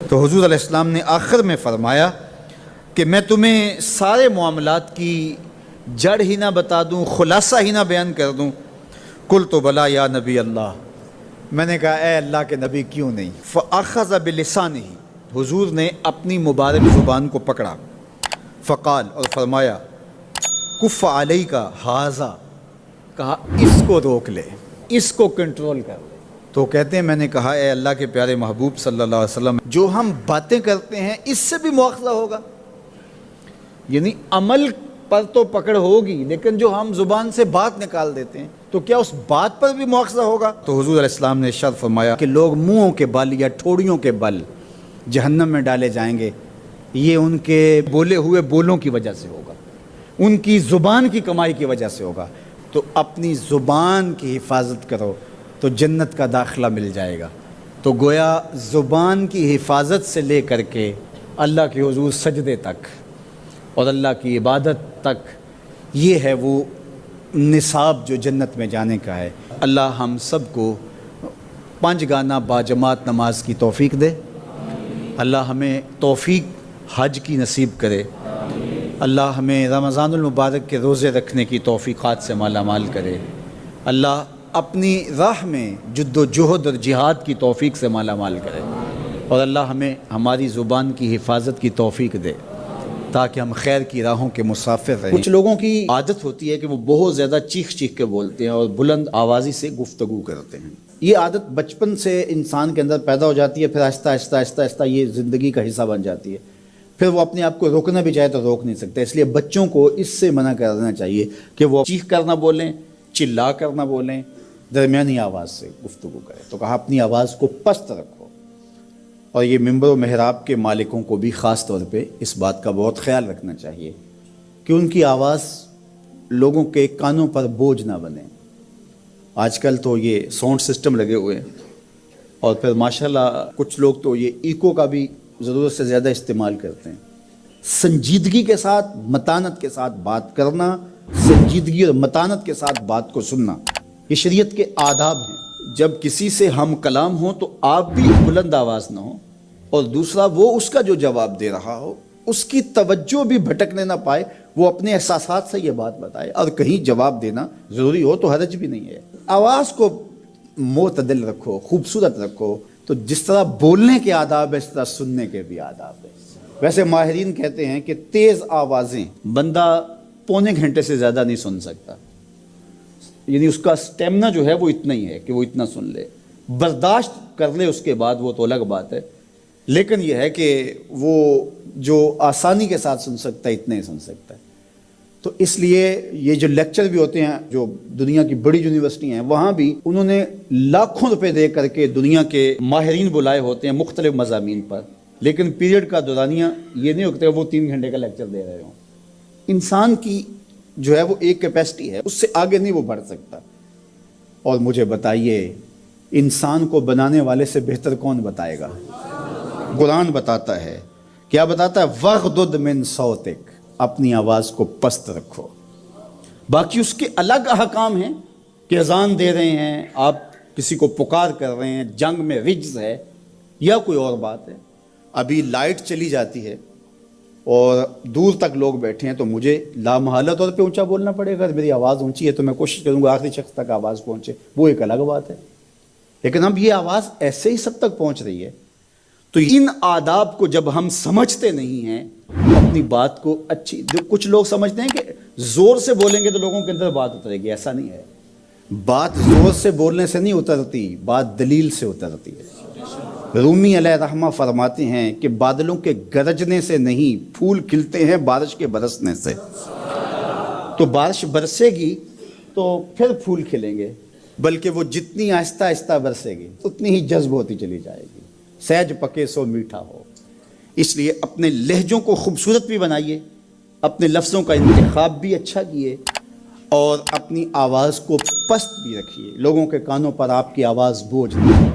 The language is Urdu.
تو حضور علیہ السلام نے آخر میں فرمایا کہ میں تمہیں سارے معاملات کی جڑ ہی نہ بتا دوں، خلاصہ ہی نہ بیان کر دوں؟ قلت بلا یا نبی اللہ، میں نے کہا اے اللہ کے نبی کیوں نہیں؟ فاخذ بلسانہ، حضور نے اپنی مبارک زبان کو پکڑا، فقال، اور فرمایا کف علیک ھذا، کہا اس کو روک لے، اس کو کنٹرول کر لے۔ تو کہتے ہیں میں نے کہا اے اللہ کے پیارے محبوب صلی اللہ علیہ وسلم، جو ہم باتیں کرتے ہیں اس سے بھی مواخذہ ہوگا؟ یعنی عمل پر تو پکڑ ہوگی، لیکن جو ہم زبان سے بات نکال دیتے ہیں تو کیا اس بات پر بھی مواخذہ ہوگا؟ تو حضور علیہ السلام نے ارشاد فرمایا کہ لوگ منہوں کے بل یا ٹھوڑیوں کے بل جہنم میں ڈالے جائیں گے، یہ ان کے بولے ہوئے بولوں کی وجہ سے ہوگا، ان کی زبان کی کمائی کی وجہ سے ہوگا۔ تو اپنی زبان کی حفاظت کرو تو جنت کا داخلہ مل جائے گا۔ تو گویا زبان کی حفاظت سے لے کر کے اللہ کے حضور سجدے تک اور اللہ کی عبادت تک، یہ ہے وہ نصاب جو جنت میں جانے کا ہے۔ اللہ ہم سب کو 5 گانا باجماعت نماز کی توفیق دے، اللہ ہمیں توفیق حج کی نصیب کرے، اللہ ہمیں رمضان المبارک کے روزے رکھنے کی توفیقات سے مالا مال کرے، اللہ اپنی راہ میں جد و جہد اور جہاد کی توفیق سے مالا مال کرے، اور اللہ ہمیں ہماری زبان کی حفاظت کی توفیق دے تاکہ ہم خیر کی راہوں کے مسافر رہیں۔ کچھ لوگوں کی عادت ہوتی ہے کہ وہ بہت زیادہ چیخ چیخ کے بولتے ہیں اور بلند آوازی سے گفتگو کرتے ہیں۔ یہ عادت بچپن سے انسان کے اندر پیدا ہو جاتی ہے، پھر آہستہ آہستہ آہستہ آہستہ یہ زندگی کا حصہ بن جاتی ہے، پھر وہ اپنے آپ کو روکنا بھی چاہے تو روک نہیں سکتے۔ اس لیے بچوں کو اس سے منع کر دینا چاہیے کہ وہ چیخ کر نہ بولیں، چلا کر نہ بولیں، درمیانی آواز سے گفتگو کریں۔ تو کہا اپنی آواز کو پست رکھو، اور یہ ممبر و محراب کے مالکوں کو بھی خاص طور پہ اس بات کا بہت خیال رکھنا چاہیے کہ ان کی آواز لوگوں کے کانوں پر بوجھ نہ بنے۔ آج کل تو یہ ساؤنڈ سسٹم لگے ہوئے ہیں، اور پھر ماشاءاللہ کچھ لوگ تو یہ ایکو کا بھی ضرورت سے زیادہ استعمال کرتے ہیں۔ سنجیدگی کے ساتھ، متانت کے ساتھ بات کرنا، سنجیدگی اور متانت کے ساتھ بات کو سننا، یہ شریعت کے آداب ہیں۔ جب کسی سے ہم کلام ہوں تو آپ بھی بلند آواز نہ ہو، اور دوسرا وہ اس کا جو جواب دے رہا ہو اس کی توجہ بھی بھٹکنے نہ پائے، وہ اپنے احساسات سے یہ بات بتائے، اور کہیں جواب دینا ضروری ہو تو حرج بھی نہیں ہے۔ آواز کو معتدل رکھو، خوبصورت رکھو، تو جس طرح بولنے کے آداب ہے اس طرح سننے کے بھی آداب ہے۔ ویسے ماہرین کہتے ہیں کہ تیز آوازیں بندہ پونے گھنٹے سے زیادہ نہیں سن سکتا، یعنی اس کا سٹیمنا جو ہے وہ اتنا ہی ہے کہ وہ اتنا سن لے، برداشت کر لے اس کے بعد وہ تو الگ بات ہے، لیکن یہ ہے کہ وہ جو آسانی کے ساتھ سن سکتا ہے اتنا ہی سن سکتا ہے۔ تو اس لیے یہ جو لیکچر بھی ہوتے ہیں جو دنیا کی بڑی یونیورسٹی ہیں، وہاں بھی انہوں نے لاکھوں روپے دے کر کے دنیا کے ماہرین بلائے ہوتے ہیں مختلف مضامین پر، لیکن پیریڈ کا دورانیہ یہ نہیں ہوتا وہ 3 گھنٹے کا لیکچر دے رہے ہوں۔ انسان کی جو ہے وہ ایک کیپیسٹی ہے، اس سے آگے نہیں وہ بڑھ سکتا۔ اور مجھے بتائیے انسان کو بنانے والے سے بہتر کون بتائے گا؟ قرآن بتاتا ہے، کیا بتاتا ہے؟ وَغْضُضْ مِنْ صَوْتِكَ، اپنی آواز کو پست رکھو۔ باقی اس کے الگ احکام ہیں کہ اذان دے رہے ہیں، آپ کسی کو پکار کر رہے ہیں، جنگ میں رجز ہے یا کوئی اور بات ہے۔ ابھی لائٹ چلی جاتی ہے اور دور تک لوگ بیٹھے ہیں تو مجھے لامحالہ طور پہ اونچا بولنا پڑے گا، میری آواز اونچی ہے تو میں کوشش کروں گا آخری شخص تک آواز پہنچے، وہ ایک الگ بات ہے۔ لیکن اب یہ آواز ایسے ہی سب تک پہنچ رہی ہے، تو ان آداب کو جب ہم سمجھتے نہیں ہیں، اپنی بات کو اچھی، کچھ لوگ سمجھتے ہیں کہ زور سے بولیں گے تو لوگوں کے اندر بات اترے گی، ایسا نہیں ہے۔ بات زور سے بولنے سے نہیں اترتی، بات دلیل سے اترتی ہے۔ رومی علیہ رحمہ فرماتے ہیں کہ بادلوں کے گرجنے سے نہیں، پھول کھلتے ہیں بارش کے برسنے سے۔ تو بارش برسے گی تو پھر پھول کھلیں گے، بلکہ وہ جتنی آہستہ آہستہ برسے گی اتنی ہی جذب ہوتی چلی جائے گی۔ سہج پکے سو میٹھا ہو۔ اس لیے اپنے لہجوں کو خوبصورت بھی بنائیے، اپنے لفظوں کا انتخاب بھی اچھا کیے، اور اپنی آواز کو پست بھی رکھیے، لوگوں کے کانوں پر آپ کی آواز بوجھ نہیں۔